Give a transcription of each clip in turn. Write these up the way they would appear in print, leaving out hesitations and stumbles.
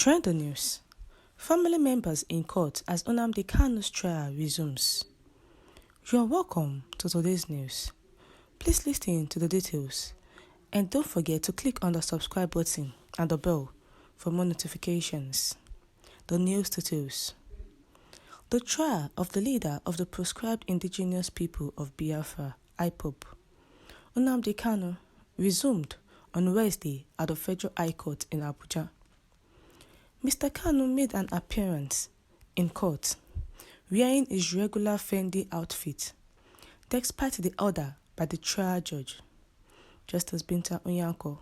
Trend news. Family members in court as Nnamdi Kanu's trial resumes. You are welcome to today's news. Please listen to the details and don't forget to click on the subscribe button and the bell for more notifications. The news details. The trial of the leader of the proscribed indigenous people of Biafra, IPOB, Nnamdi Kanu, resumed on Wednesday at the Federal High Court in Abuja. Mr. Kanu made an appearance in court wearing his regular Fendi outfit, despite the order by the trial judge, Justice Binta Onyanko,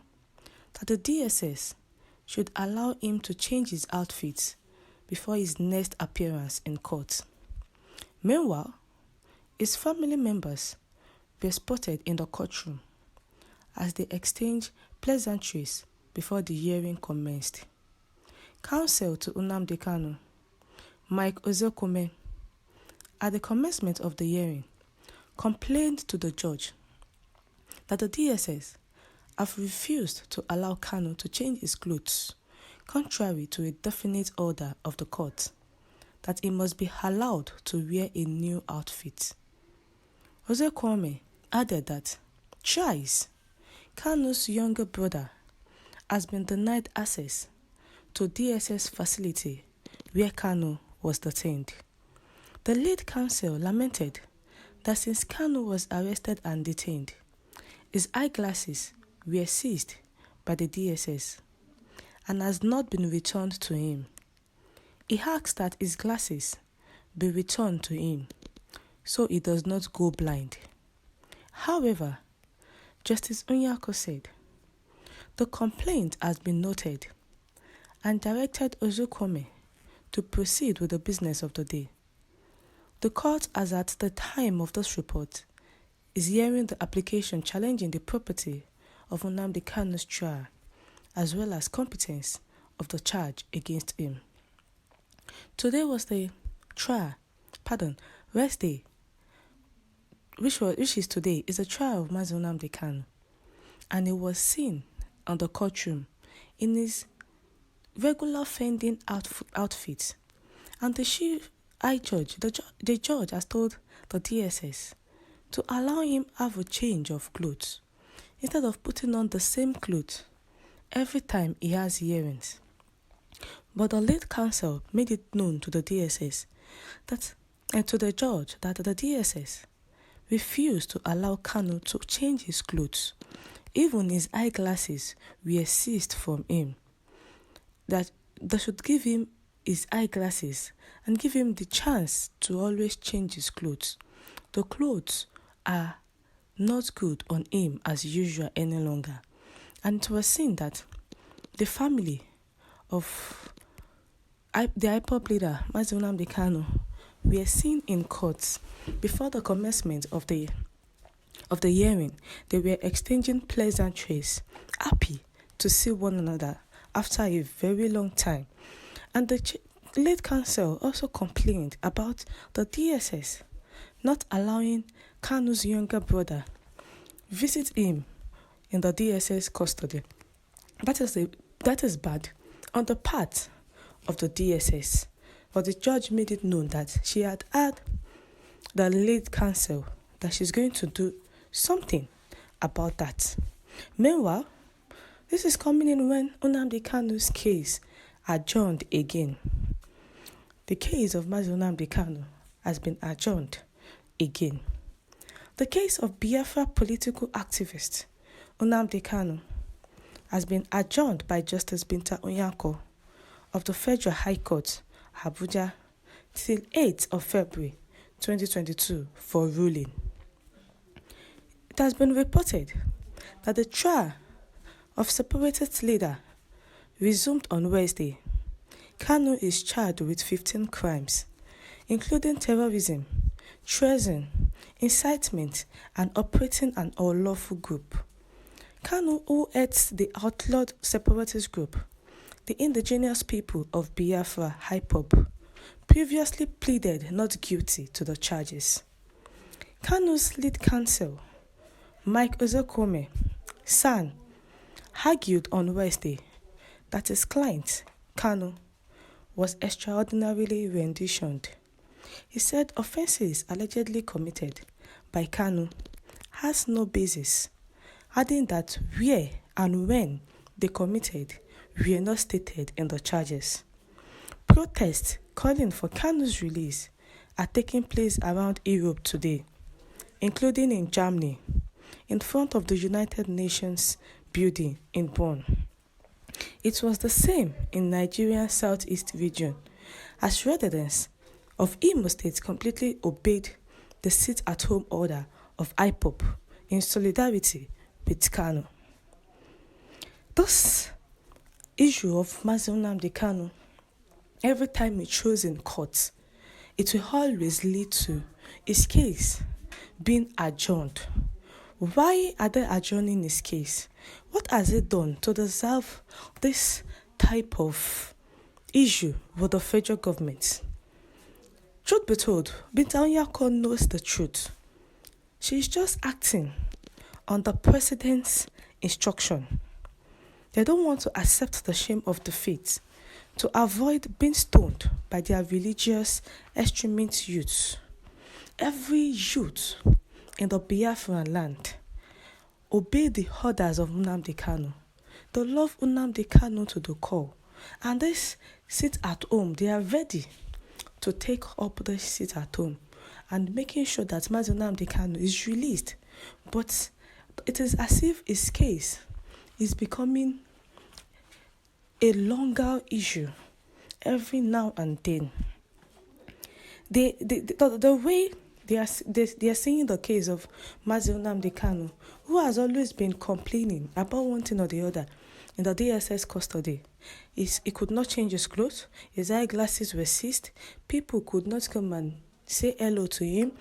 that the DSS should allow him to change his outfit before his next appearance in court. Meanwhile, his family members were spotted in the courtroom as they exchanged pleasantries before the hearing commenced. Counsel to Nnamdi Kanu, Mike Ozekome, at the commencement of the hearing, complained to the judge that the DSS have refused to allow Kanu to change his clothes, contrary to a definite order of the court that he must be allowed to wear a new outfit. Ozekome added that thrice, Kanu's younger brother has been denied access to DSS facility where Kanu was detained. The lead counsel lamented that since Kanu was arrested and detained, his eyeglasses were seized by the DSS and has not been returned to him. He asked that his glasses be returned to him so he does not go blind. However, Justice Onyanko said, the complaint has been noted and directed Ozekome to proceed with the business of the day. The court, as at the time of this report, is hearing the application challenging the property of Nnamdi Kanu's trial, as well as competence of the charge against him. Today was the Wednesday, which is today, is the trial of Mazi Nnamdi Kanu, and he was seen on the courtroom in his regular Fendi outfit, and the chief high judge, the judge has told the DSS to allow him have a change of clothes instead of putting on the same clothes every time he has hearings. But the lead counsel made it known to the DSS and to the judge that the DSS refused to allow Kanu to change his clothes. Even his eyeglasses were seized from him. That they should give him his eyeglasses and give him the chance to always change his clothes. The clothes are not good on him as usual any longer. And it was seen that the family of the IPOB leader, Mazi Nnamdi Kanu, were seen in court before the commencement of the hearing. They were exchanging pleasantries, happy to see one another after a very long time. And the lead counsel also complained about the DSS not allowing Kanu's younger brother visit him in the DSS custody. That is bad on the part of the DSS. But the judge made it known that she had asked the lead counsel that she's going to do something about that. Meanwhile, this is coming in when Nnamdi Kanu's case adjourned again. The case of Mazi Nnamdi Kanu has been adjourned again. The case of Biafra political activist Nnamdi Kanu has been adjourned by Justice Binta Onyanko of the Federal High Court, Abuja, till 8th of February 2022 for ruling. It has been reported that the trial of separatist leader resumed on Wednesday. Kanu is charged with 15 crimes, including terrorism, treason, incitement, and operating an unlawful group. Kanu, who heads the outlawed separatist group, the indigenous people of Biafra, IPOB, previously pleaded not guilty to the charges. Kanu's lead counsel, Mike Ozekome, SAN, argued on Wednesday that his client Kanu, was extraordinarily renditioned. He said offences allegedly committed by Kanu has no basis, adding that where and when they committed were not stated in the charges. Protests calling for Kanu's release are taking place around Europe today, including in Germany, in front of the United Nations building in Bonn. It was the same in Nigeria's southeast region, as residents of Imo State completely obeyed the sit-at-home order of IPOB in solidarity with Kanu. This issue of Nnamdi Kanu, every time it shows in court, it will always lead to his case being adjourned. Why are they adjourning his case? What has it done to deserve this type of issue with the federal government? Truth be told, Binta Onyako knows the truth. She is just acting on the president's instruction. They don't want to accept the shame of defeat to avoid being stoned by their religious extremist youths. Every youth in the Biafran land obey the orders of Nnamdi Kanu. They love Nnamdi Kanu to the core. And this sit at home, they are ready to take up this sit at home and making sure that Nnamdi Kanu is released. But it is as if his case is becoming a longer issue every now and then. The way they are seeing the case of Nnamdi Kanu, who has always been complaining about one thing or the other in the DSS custody. He could not change his clothes, his eyeglasses were seized, people could not come and say hello to him.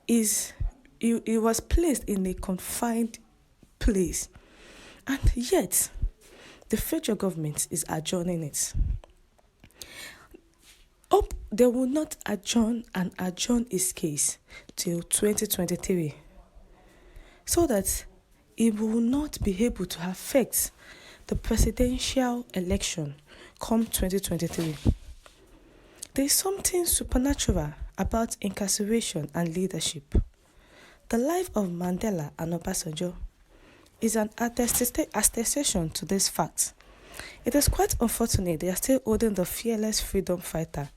He was placed in a confined place. And yet, the federal government is adjourning it. Hope they will not adjourn his case till 2023 so that it will not be able to affect the presidential election come 2023. There is something supernatural about incarceration and leadership. The life of Mandela and Obasanjo is an attestation to this fact. It is quite unfortunate they are still holding the fearless freedom fighter,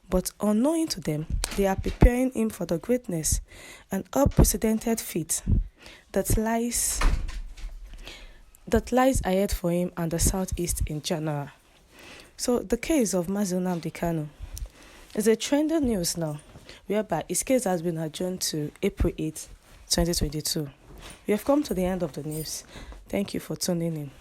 but unknowing to them, they are preparing him for the greatness and unprecedented feat that lies ahead for him and the Southeast in general. So the case of Nnamdi Kanu is a trending news now, whereby his case has been adjourned to April 8, 2022. We have come to the end of the news. Thank you for tuning in.